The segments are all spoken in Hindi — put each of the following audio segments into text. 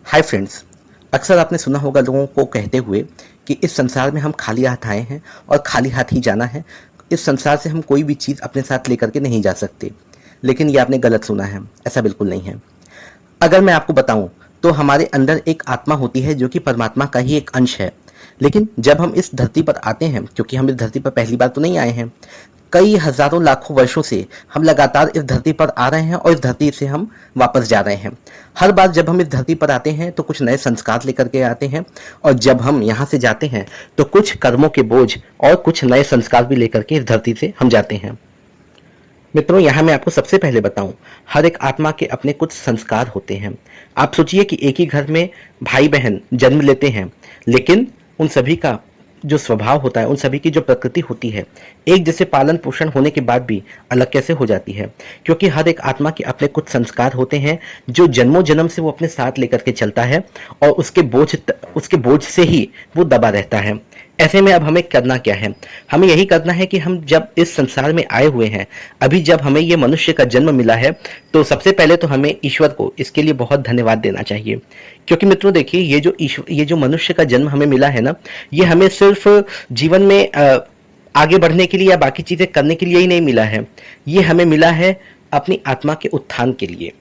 Hi friends. अक्सर आपने सुना होगा लोगों को कहते हुए कि इस संसार में हम खाली हाथ आए हैं और खाली हाथ ही जाना है। इस संसार से हम कोई भी चीज़ अपने साथ लेकर के नहीं जा सकते। लेकिन ये आपने गलत सुना है, ऐसा बिल्कुल नहीं है। अगर मैं आपको बताऊं तो हमारे अंदर एक आत्मा होती है जो कि परमात्मा का ही एक अंश है। लेकिन जब हम इस धरती पर आते हैं, क्योंकि हम इस धरती पर पहली बार तो नहीं आए हैं, कई हजारों लाखों वर्षों से हम लगातार इस धरती पर आ रहे हैं और इस धरती से हम वापस जा रहे हैं। हर बार जब हम इस धरती पर आते हैं तो कुछ नए संस्कार लेकर के आते हैं, और जब हम यहाँ से जाते हैं तो कुछ कर्मों के बोझ और कुछ नए संस्कार भी लेकर के इस धरती से हम जाते हैं। मित्रों, यहाँ मैं आपको सबसे पहले बताऊं, हर एक आत्मा के अपने कुछ संस्कार होते हैं। आप सोचिए कि एक ही घर में भाई बहन जन्म लेते हैं, लेकिन उन सभी का जो स्वभाव होता है, उन सभी की जो प्रकृति होती है, एक जैसे पालन पोषण होने के बाद भी अलग कैसे हो जाती है? क्योंकि हर एक आत्मा के अपने कुछ संस्कार होते हैं जो जन्मों जन्म से वो अपने साथ लेकर के चलता है, और उसके बोझ से ही वो दबा रहता है। ऐसे में अब हमें करना क्या है? हमें यही करना है कि हम जब इस संसार में आए हुए हैं, अभी जब हमें ये मनुष्य का जन्म मिला है, तो सबसे पहले तो हमें ईश्वर को इसके लिए बहुत धन्यवाद देना चाहिए। क्योंकि मित्रों देखिए, ये जो मनुष्य का जन्म हमें मिला है ना, ये हमें सिर्फ जीवन में आगे बढ़ने के लिए या बाकी चीजें करने के लिए ही नहीं मिला है। ये हमें मिला है अपनी आत्मा के उत्थान के लिए।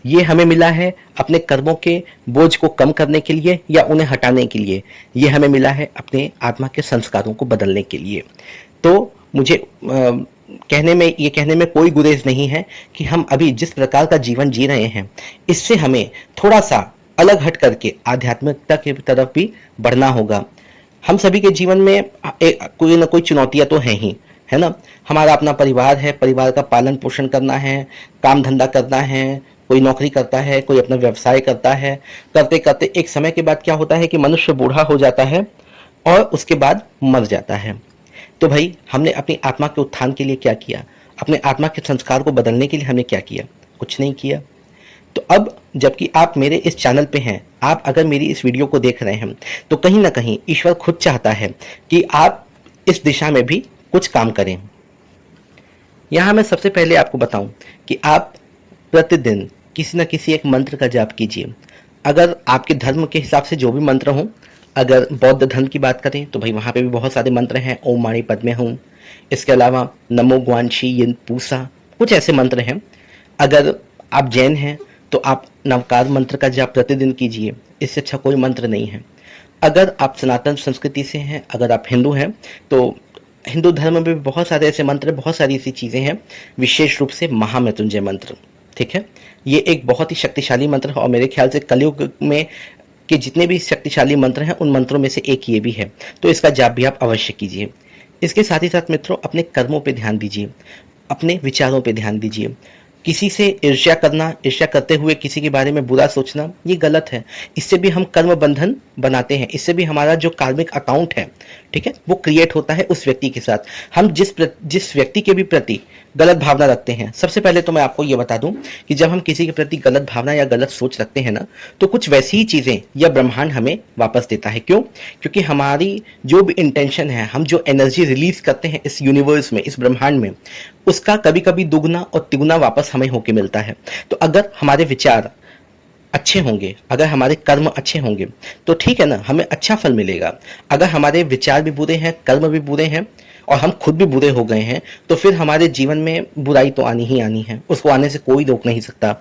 ये हमें मिला है अपने कर्मों के बोझ को कम करने के लिए या उन्हें हटाने के लिए। ये हमें मिला है अपने आत्मा के संस्कारों को बदलने के लिए। तो मुझे कहने में कोई गुरेज नहीं है कि हम अभी जिस प्रकार का जीवन जी रहे हैं, इससे हमें थोड़ा सा अलग हट करके आध्यात्मिकता की तरफ भी बढ़ना होगा। हम सभी के जीवन में कोई ना कोई चुनौतियां तो हैं ही, है ना। हमारा अपना परिवार है, परिवार का पालन पोषण करना है, काम धंधा करना है, कोई नौकरी करता है, कोई अपना व्यवसाय करता है। करते करते एक समय के बाद क्या होता है कि मनुष्य बूढ़ा हो जाता है और उसके बाद मर जाता है। तो भाई, हमने अपनी आत्मा के उत्थान के लिए क्या किया? अपने आत्मा के संस्कार को बदलने के लिए हमने क्या किया? कुछ नहीं किया। तो अब जबकि आप मेरे इस चैनल पे हैं, आप अगर मेरी इस वीडियो को देख रहे हैं, तो कहीं ना कहीं ईश्वर खुद चाहता है कि आप इस दिशा में भी कुछ काम करें। यहां मैं सबसे पहले आपको बताऊं कि आप प्रतिदिन किसी न किसी एक मंत्र का जाप कीजिए। अगर आपके धर्म के हिसाब से जो भी मंत्र हों, अगर बौद्ध धर्म की बात करें तो भाई वहाँ पे भी बहुत सारे मंत्र हैं। ओम माणी पद्मे हूँ, इसके अलावा नमो ग्वांशी यिन पूसा, कुछ ऐसे मंत्र हैं। अगर आप जैन हैं तो आप नवकार मंत्र का जाप प्रतिदिन कीजिए, इससे अच्छा कोई मंत्र नहीं है। अगर आप सनातन संस्कृति से हैं, अगर आप हिंदू हैं, तो हिंदू धर्म में भी बहुत सारे ऐसे मंत्र, बहुत सारी ऐसी चीज़ें हैं, विशेष रूप से महामृत्युंजय मंत्र। ठीक है, ये एक बहुत ही शक्तिशाली मंत्र है, और मेरे ख्याल से कलयुग में के जितने भी शक्तिशाली मंत्र हैं, उन मंत्रों में से एक ये भी है। तो इसका जाप भी आप अवश्य कीजिए। इसके साथ ही साथ मित्रों, अपने कर्मों पे ध्यान दीजिए, अपने विचारों पे ध्यान दीजिए। किसी से ईर्ष्या करना, ईर्ष्या करते हुए किसी के बारे में बुरा सोचना, ये गलत है। इससे भी हम कर्म बंधन बनाते हैं, इससे भी हमारा जो कार्मिक अकाउंट है, ठीक है, वो क्रिएट होता है उस व्यक्ति के साथ। हम जिस व्यक्ति के भी प्रति गलत भावना रखते हैं, सबसे पहले तो मैं आपको ये बता दूं कि जब हम किसी के प्रति गलत भावना या गलत सोच रखते हैं ना, तो कुछ वैसी ही चीजें या ब्रह्मांड हमें वापस देता है। क्यों? क्योंकि हमारी जो भी इंटेंशन है, हम जो एनर्जी रिलीज करते हैं इस यूनिवर्स में, इस ब्रह्मांड में, उसका कभी कभी दुगना और तिगुना वापस हमें होके मिलता है। तो अगर हमारे विचार अच्छे होंगे, अगर हमारे कर्म अच्छे होंगे, तो ठीक है ना, हमें अच्छा फल मिलेगा। अगर हमारे विचार भी बुरे हैं, कर्म भी बुरे हैं, और हम खुद भी बुरे हो गए हैं, तो फिर हमारे जीवन में बुराई तो आनी ही आनी है, उसको आने से कोई रोक नहीं सकता।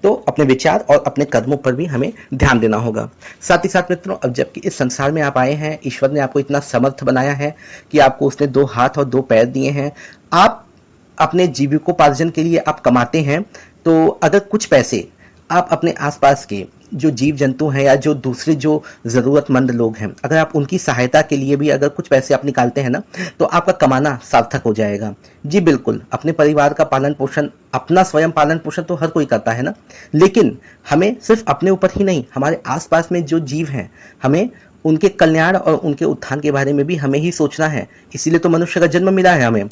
तो अपने विचार और अपने कर्मों पर भी हमें ध्यान देना होगा। साथ ही साथ मित्रों, अब जबकि इस संसार में आप आए हैं, ईश्वर ने आपको इतना समर्थ बनाया है कि आपको उसने 2 हाथ और 2 पैर दिए हैं। आप अपने जीविकोपार्जन के लिए आप कमाते हैं, तो अगर कुछ पैसे आप अपने आसपास के जो जीव जंतु हैं या जो दूसरे जो ज़रूरतमंद लोग हैं, अगर आप उनकी सहायता के लिए भी अगर कुछ पैसे आप निकालते हैं ना, तो आपका कमाना सार्थक हो जाएगा। जी बिल्कुल, अपने परिवार का पालन पोषण, अपना स्वयं पालन पोषण तो हर कोई करता है ना, लेकिन हमें सिर्फ अपने ऊपर ही नहीं, हमारे आसपास में जो जीव हैं, हमें उनके कल्याण और उनके उत्थान के बारे में भी हमें ही सोचना है। इसीलिए तो मनुष्य का जन्म मिला है हमें।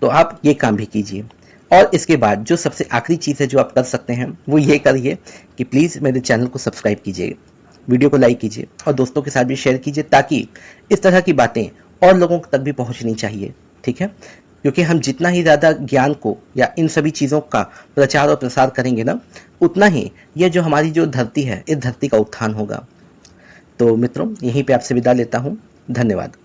तो आप ये काम भी कीजिए। और इसके बाद जो सबसे आखिरी चीज़ है जो आप कर सकते हैं, वो ये करिए कि प्लीज़ मेरे चैनल को सब्सक्राइब कीजिए, वीडियो को लाइक कीजिए और दोस्तों के साथ भी शेयर कीजिए, ताकि इस तरह की बातें और लोगों तक भी पहुंचनी चाहिए। ठीक है, क्योंकि हम जितना ही ज़्यादा ज्ञान को या इन सभी चीज़ों का प्रचार और प्रसार करेंगे ना, उतना ही ये जो हमारी जो धरती है, इस धरती का उत्थान होगा। तो मित्रों, यहीं पे आपसे विदा लेता हूँ। धन्यवाद।